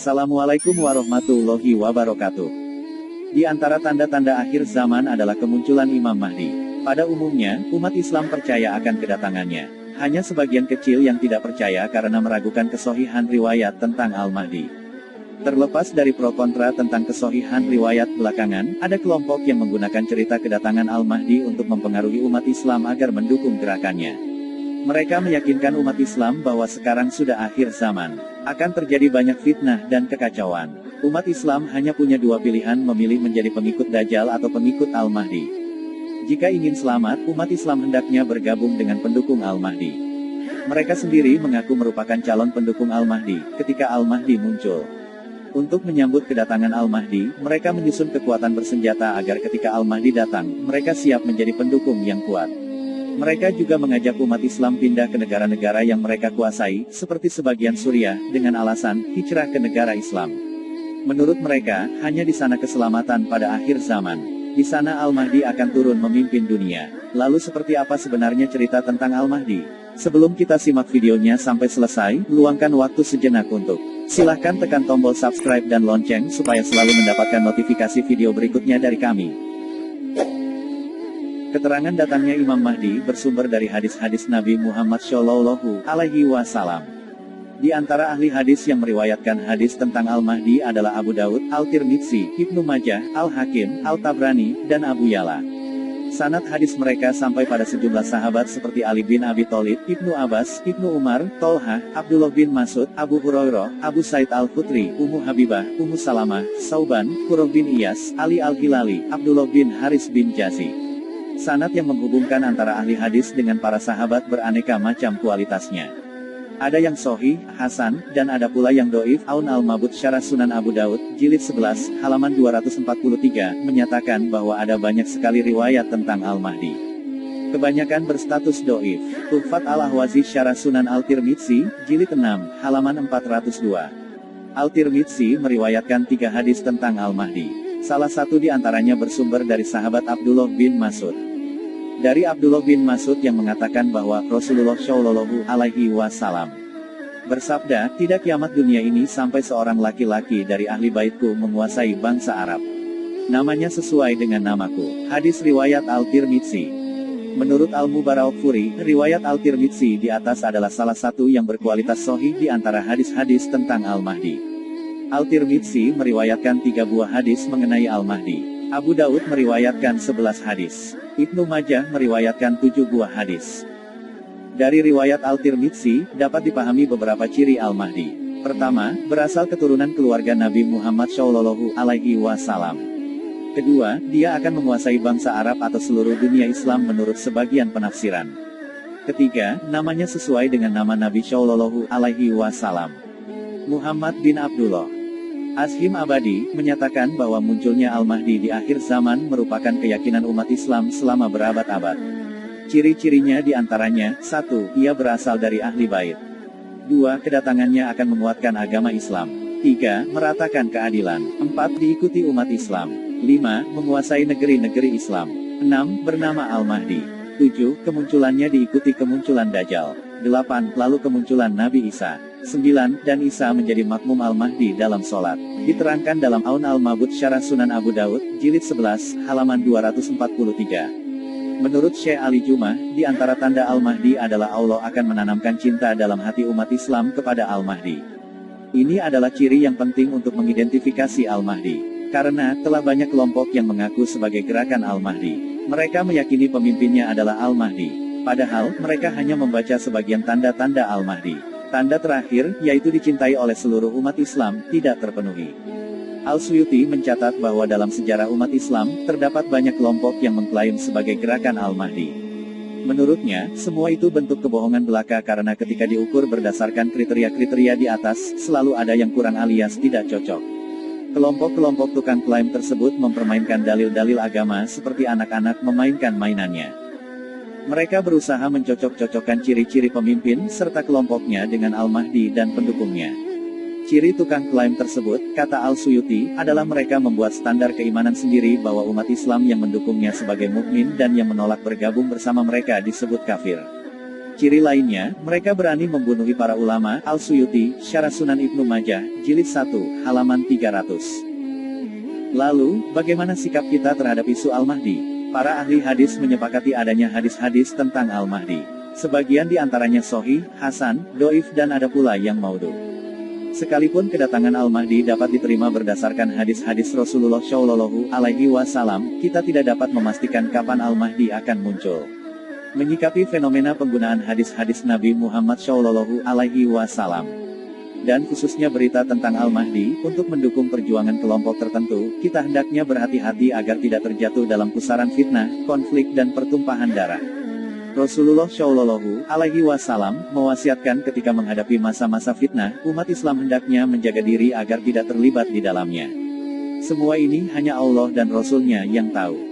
Assalamualaikum warahmatullahi wabarakatuh. Di antara tanda-tanda akhir zaman adalah kemunculan Imam Mahdi. Pada umumnya, umat Islam percaya akan kedatangannya. Hanya sebagian kecil yang tidak percaya karena meragukan kesohihan riwayat tentang Al-Mahdi. Terlepas dari pro kontra tentang kesohihan riwayat belakangan, ada kelompok yang menggunakan cerita kedatangan Al-Mahdi untuk mempengaruhi umat Islam agar mendukung gerakannya. Mereka meyakinkan umat Islam bahwa sekarang sudah akhir zaman. Akan terjadi banyak fitnah dan kekacauan. Umat Islam hanya punya dua pilihan, memilih menjadi pengikut Dajjal atau pengikut Al-Mahdi. Jika ingin selamat, umat Islam hendaknya bergabung dengan pendukung Al-Mahdi. Mereka sendiri mengaku merupakan calon pendukung Al-Mahdi ketika Al-Mahdi muncul. Untuk menyambut kedatangan Al-Mahdi, mereka menyusun kekuatan bersenjata agar ketika Al-Mahdi datang, mereka siap menjadi pendukung yang kuat. Mereka juga mengajak umat Islam pindah ke negara-negara yang mereka kuasai, seperti sebagian Suriah, dengan alasan hijrah ke negara Islam. Menurut mereka, hanya di sana keselamatan pada akhir zaman. Di sana Al-Mahdi akan turun memimpin dunia. Lalu seperti apa sebenarnya cerita tentang Al-Mahdi? Sebelum kita simak videonya sampai selesai, luangkan waktu sejenak untuk silahkan tekan tombol subscribe dan lonceng supaya selalu mendapatkan notifikasi video berikutnya dari kami. Keterangan datangnya Imam Mahdi bersumber dari hadis-hadis Nabi Muhammad Shallallahu Alaihi Wasallam. Di antara ahli hadis yang meriwayatkan hadis tentang Al-Mahdi adalah Abu Daud, Al-Tirmidzi, Ibnu Majah, Al-Hakim, Al-Tabrani, dan Abu Ya'la. Sanad hadis mereka sampai pada sejumlah sahabat seperti Ali bin Abi Thalib, Ibnu Abbas, Ibnu Umar, Tolha, Abdullah bin Mas'ud, Abu Hurairah, Abu Said Al-Khudri, Ummu Habibah, Ummu Salamah, Sauban, Qurrah bin Iyas, Ali Al-Hilali, Abdullah bin Haris bin Jazi. Sanad yang menghubungkan antara ahli hadis dengan para sahabat beraneka macam kualitasnya. Ada yang sahih, hasan, dan ada pula yang doif. Aun al-Mabud Syarah Sunan Abu Daud, jilid 11, halaman 243, menyatakan bahwa ada banyak sekali riwayat tentang Al-Mahdi. Kebanyakan berstatus doif. Tuhfat al-Ahwazi Syarah Sunan Al-Tirmidzi, jilid 6, halaman 402. Al-Tirmidzi meriwayatkan 3 hadis tentang Al-Mahdi. Salah satu di antaranya bersumber dari sahabat Abdullah bin Mas'ud. Dari Abdullah bin Mas'ud yang mengatakan bahwa Rasulullah Shallallahu Alaihi Wasallam bersabda, tidak kiamat dunia ini sampai seorang laki-laki dari ahli baitku menguasai bangsa Arab. Namanya sesuai dengan namaku. Hadis riwayat Al-Tirmidzi. Menurut Al-Mubarakfuri, riwayat Al-Tirmidzi di atas adalah salah satu yang berkualitas sahih di antara hadis-hadis tentang Al-Mahdi. Al-Tirmidzi meriwayatkan 3 buah hadis mengenai Al-Mahdi. Abu Daud meriwayatkan 11 hadis. Ibnu Majah meriwayatkan 7 buah hadis. Dari riwayat Al-Tirmidzi, dapat dipahami beberapa ciri Al-Mahdi. Pertama, berasal keturunan keluarga Nabi Muhammad Shallallahu Alaihi Wasallam. Kedua, dia akan menguasai bangsa Arab atau seluruh dunia Islam menurut sebagian penafsiran. Ketiga, namanya sesuai dengan nama Nabi Shallallahu Alaihi Wasallam. Muhammad bin Abdullah Ashim Abadi menyatakan bahwa munculnya Al-Mahdi di akhir zaman merupakan keyakinan umat Islam selama berabad-abad. Ciri-cirinya diantaranya, 1. Ia berasal dari ahli bait. 2. Kedatangannya akan menguatkan agama Islam. 3. Meratakan keadilan. 4. Diikuti umat Islam. 5. Menguasai negeri-negeri Islam. 6. Bernama Al-Mahdi. 7. Kemunculannya diikuti kemunculan Dajjal. 8. Lalu kemunculan Nabi Isa. 9. Dan Isa menjadi makmum Al-Mahdi dalam sholat. Diterangkan dalam Aun al-Mabud Syarah Sunan Abu Daud, jilid 11, halaman 243. Menurut Syekh Ali Jumah, di antara tanda Al-Mahdi adalah Allah akan menanamkan cinta dalam hati umat Islam kepada Al-Mahdi. Ini adalah ciri yang penting untuk mengidentifikasi Al-Mahdi. Karena, telah banyak kelompok yang mengaku sebagai gerakan Al-Mahdi. Mereka meyakini pemimpinnya adalah Al-Mahdi. Padahal, mereka hanya membaca sebagian tanda-tanda Al-Mahdi. Tanda terakhir, yaitu dicintai oleh seluruh umat Islam, tidak terpenuhi. Al-Suyuti mencatat bahwa dalam sejarah umat Islam, terdapat banyak kelompok yang mengklaim sebagai gerakan Al-Mahdi. Menurutnya, semua itu bentuk kebohongan belaka karena ketika diukur berdasarkan kriteria-kriteria di atas, selalu ada yang kurang alias tidak cocok. Kelompok-kelompok tukang klaim tersebut mempermainkan dalil-dalil agama seperti anak-anak memainkan mainannya. Mereka berusaha mencocok-cocokkan ciri-ciri pemimpin serta kelompoknya dengan Al-Mahdi dan pendukungnya. Ciri tukang klaim tersebut, kata Al-Suyuti, adalah mereka membuat standar keimanan sendiri bahwa umat Islam yang mendukungnya sebagai mukmin dan yang menolak bergabung bersama mereka disebut kafir. Ciri lainnya, mereka berani membunuh para ulama. Al-Suyuti, Syarah Sunan Ibnu Majah, Jilid 1, halaman 300. Lalu, bagaimana sikap kita terhadap isu Al-Mahdi? Para ahli hadis menyepakati adanya hadis-hadis tentang Al-Mahdi. Sebagian di antaranya sahih, hasan, doif dan ada pula yang maudhu. Sekalipun kedatangan Al-Mahdi dapat diterima berdasarkan hadis-hadis Rasulullah Shallallahu Alaihi Wasallam, kita tidak dapat memastikan kapan Al-Mahdi akan muncul. Menyikapi fenomena penggunaan hadis-hadis Nabi Muhammad Shallallahu Alaihi Wasallam, dan khususnya berita tentang Al-Mahdi, untuk mendukung perjuangan kelompok tertentu, kita hendaknya berhati-hati agar tidak terjatuh dalam pusaran fitnah, konflik dan pertumpahan darah. Rasulullah Shallallahu Alaihi Wasallam mewasiatkan ketika menghadapi masa-masa fitnah, umat Islam hendaknya menjaga diri agar tidak terlibat di dalamnya. Semua ini hanya Allah dan Rasul-Nya yang tahu.